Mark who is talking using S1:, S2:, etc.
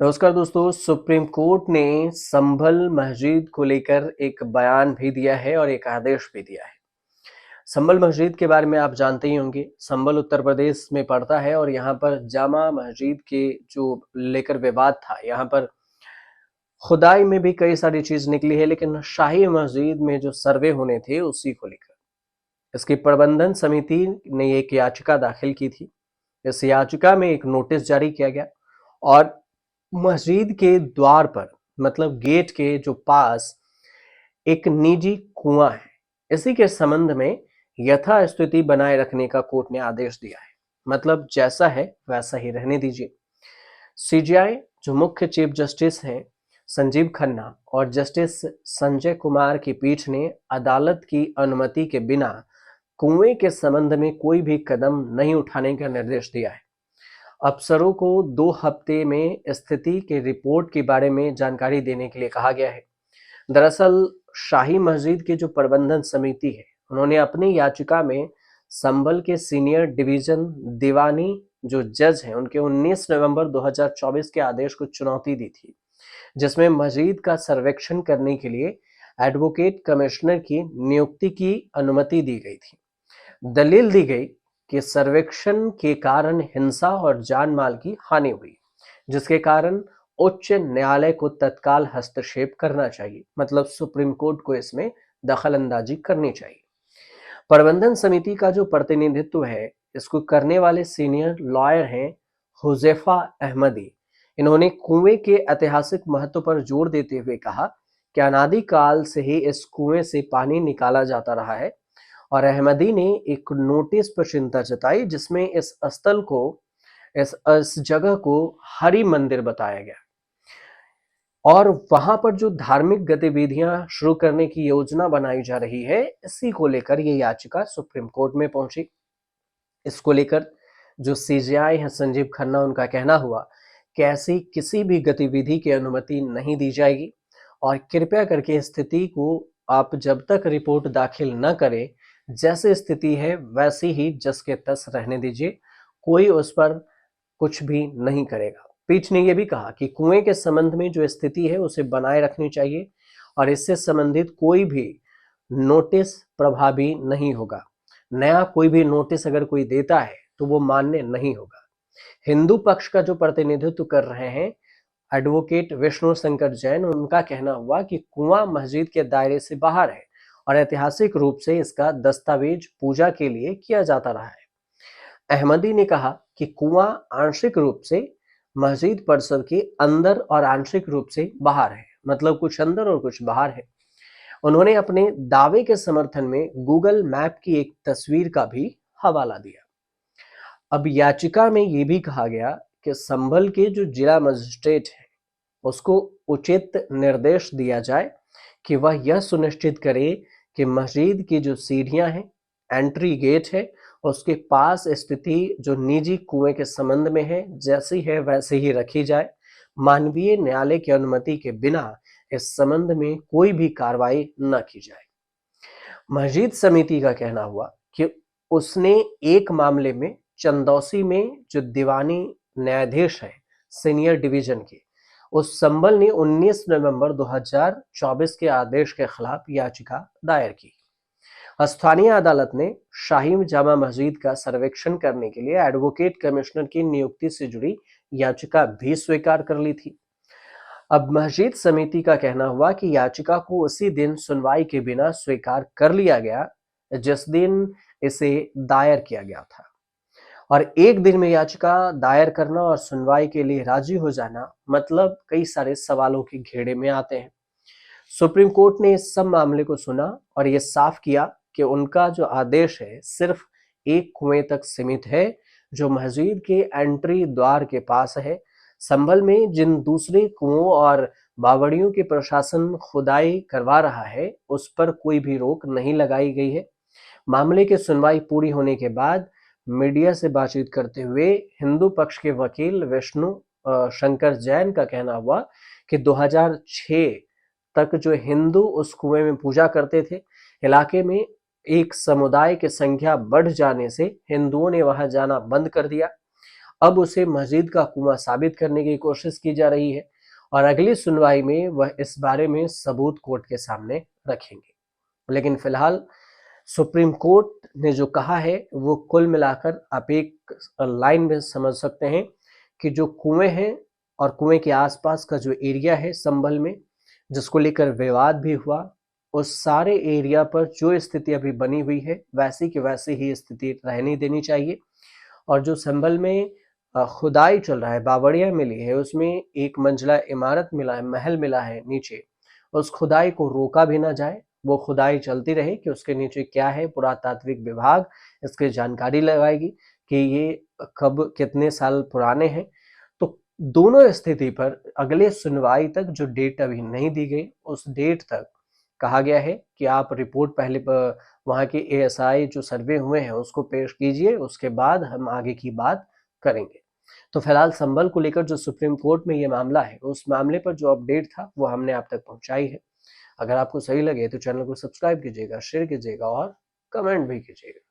S1: नमस्कार दोस्तों। Supreme court ने संभल मस्जिद को लेकर एक बयान भी दिया है और एक आदेश भी दिया है। संभल मस्जिद के बारे में आप जानते ही होंगे। संभल उत्तर प्रदेश में पड़ता है और यहाँ पर जामा मस्जिद के जो लेकर विवाद था, यहाँ पर खुदाई में भी कई सारी चीज निकली है, लेकिन शाही मस्जिद में जो सर्वे होने थे उसी को लेकर इसकी प्रबंधन समिति ने एक याचिका दाखिल की थी। इस याचिका में एक नोटिस जारी किया गया और मस्जिद के द्वार पर, मतलब गेट के जो पास, एक निजी कुआं है। इसी के संबंध में यथास्थिति बनाए रखने का कोर्ट ने आदेश दिया है। मतलब जैसा है वैसा ही रहने दीजिए। सीजेआई जो मुख्य चीफ जस्टिस हैं संजीव खन्ना और जस्टिस संजय कुमार की पीठ ने अदालत की अनुमति के बिना कुएं के संबंध में कोई भी कदम नहीं उठाने का निर्देश दिया है। अफसरों को 2 हफ्ते में स्थिति के रिपोर्ट के बारे में जानकारी देने के लिए कहा गया है। दरअसल शाही मस्जिद की जो प्रबंधन समिति है, उन्होंने अपनी याचिका में संभल के सीनियर डिवीजन दीवानी जो जज हैं उनके 19 नवंबर 2024 के आदेश को चुनौती दी थी, जिसमें मस्जिद का सर्वेक्षण करने के लिए एडवोकेट कमिश्नर की नियुक्ति की अनुमति दी गई थी। दलील दी गई कि सर्वेक्षण के कारण हिंसा और जान माल की हानि हुई, जिसके कारण उच्च न्यायालय को तत्काल हस्तक्षेप करना चाहिए। मतलब सुप्रीम कोर्ट को इसमें दखल अंदाजी करनी चाहिए। प्रबंधन समिति का जो प्रतिनिधित्व है, इसको करने वाले सीनियर लॉयर हैं हुजैफा अहमदी। इन्होंने कुएं के ऐतिहासिक महत्व पर जोर देते हुए कहा कि अनादिकाल से ही इस कुएं से पानी निकाला जाता रहा है। और अहमदी ने एक नोटिस पर चिंता जताई, जिसमें इस जगह को हरि मंदिर बताया गया और वहां पर जो धार्मिक गतिविधियां शुरू करने की योजना बनाई जा रही है, इसी को लेकर ये याचिका सुप्रीम कोर्ट में पहुंची। इसको लेकर जो सीजेआई है संजीव खन्ना, उनका कहना हुआ कि ऐसी किसी भी गतिविधि की अनुमति नहीं दी जाएगी और कृपया करके स्थिति को आप जब तक रिपोर्ट दाखिल न करें, जैसे स्थिति है वैसी ही जस के तस रहने दीजिए, कोई उस पर कुछ भी नहीं करेगा। पीठ ने यह भी कहा कि कुएं के संबंध में जो स्थिति है उसे बनाए रखनी चाहिए और इससे संबंधित कोई भी नोटिस प्रभावी नहीं होगा। नया कोई भी नोटिस अगर कोई देता है तो वो मान्य नहीं होगा। हिंदू पक्ष का जो प्रतिनिधित्व कर रहे हैं एडवोकेट विष्णु शंकर जैन, उनका कहना हुआ कि कुआं मस्जिद के दायरे से बाहर है और ऐतिहासिक रूप से इसका दस्तावेज पूजा के लिए किया जाता रहा है। अहमदी ने कहा कि कुआं आंशिक रूप से मस्जिद परिसर के अंदर और आंशिक रूप से बाहर है, मतलब कुछ अंदर और कुछ बाहर है। उन्होंने अपने दावे के समर्थन में गूगल मैप की एक तस्वीर का भी हवाला दिया। अब याचिका में यह भी कहा गया कि संभल के जो जिला मजिस्ट्रेट है उसको उचित निर्देश दिया जाए कि वह यह सुनिश्चित करे कि मस्जिद की जो सीढ़ियां हैं, एंट्री गेट है, उसके पास स्थिति जो निजी कुएं के संबंध में है, जैसी है वैसे ही रखी जाए। मानवीय न्यायालय की अनुमति के बिना इस संबंध में कोई भी कार्रवाई न की जाए। मस्जिद समिति का कहना हुआ कि उसने एक मामले में चंदौसी में जो दीवानी न्यायाधीश है सीनियर डिवीजन के, उस संभल ने 19 नवंबर 2024 के आदेश के खिलाफ याचिका दायर की। स्थानीय अदालत ने शाही जामा मस्जिद का सर्वेक्षण करने के लिए एडवोकेट कमिश्नर की नियुक्ति से जुड़ी याचिका भी स्वीकार कर ली थी। अब मस्जिद समिति का कहना हुआ कि याचिका को उसी दिन सुनवाई के बिना स्वीकार कर लिया गया जिस दिन इसे दायर किया गया था, और एक दिन में याचिका दायर करना और सुनवाई के लिए राजी हो जाना मतलब कई सारे सवालों के घेरे में आते हैं। सुप्रीम कोर्ट ने इस सब मामले को सुना और यह साफ किया कि उनका जो आदेश है सिर्फ एक कुएं तक सीमित है, जो मस्जिद के एंट्री द्वार के पास है। संभल में जिन दूसरे कुओं और बावड़ियों के प्रशासन खुदाई करवा रहा है, उस पर कोई भी रोक नहीं लगाई गई है। मामले की सुनवाई पूरी होने के बाद मीडिया से बातचीत करते हुए हिंदू पक्ष के वकील विष्णु शंकर जैन का कहना हुआ कि 2006 तक जो हिंदू उस कुएं में पूजा करते थे, इलाके में एक समुदाय की संख्या बढ़ जाने से हिंदुओं ने वहां जाना बंद कर दिया। अब उसे मस्जिद का कुआं साबित करने की कोशिश की जा रही है और अगली सुनवाई में वह इस बारे में सबूत कोर्ट के सामने रखेंगे। लेकिन फिलहाल सुप्रीम कोर्ट ने जो कहा है वो कुल मिलाकर आप एक लाइन में समझ सकते हैं कि जो कुएं हैं और कुएं के आसपास का जो एरिया है संभल में, जिसको लेकर विवाद भी हुआ, उस सारे एरिया पर जो स्थिति अभी बनी हुई है वैसी की वैसी ही स्थिति रहने देनी चाहिए। और जो संभल में खुदाई चल रहा है, बावड़िया मिली है, उसमें एक मंजिला इमारत मिला है, महल मिला है नीचे, उस खुदाई को रोका भी ना जाए, वो खुदाई चलती रहे कि उसके नीचे क्या है। पुरातात्विक विभाग इसकी जानकारी लगाएगी कि ये कब कितने साल पुराने हैं। तो दोनों स्थिति पर अगले सुनवाई तक जो डेट अभी नहीं दी गई, उस डेट तक कहा गया है कि आप रिपोर्ट पहले वहाँ के एएसआई जो सर्वे हुए हैं उसको पेश कीजिए, उसके बाद हम आगे की बात करेंगे। तो फिलहाल संभल को लेकर जो सुप्रीम कोर्ट में ये मामला है, उस मामले पर जो अपडेट था वो हमने आप तक पहुंचाई है। अगर आपको सही लगे तो चैनल को सब्सक्राइब कीजिएगा, शेयर कीजिएगा और कमेंट भी कीजिएगा।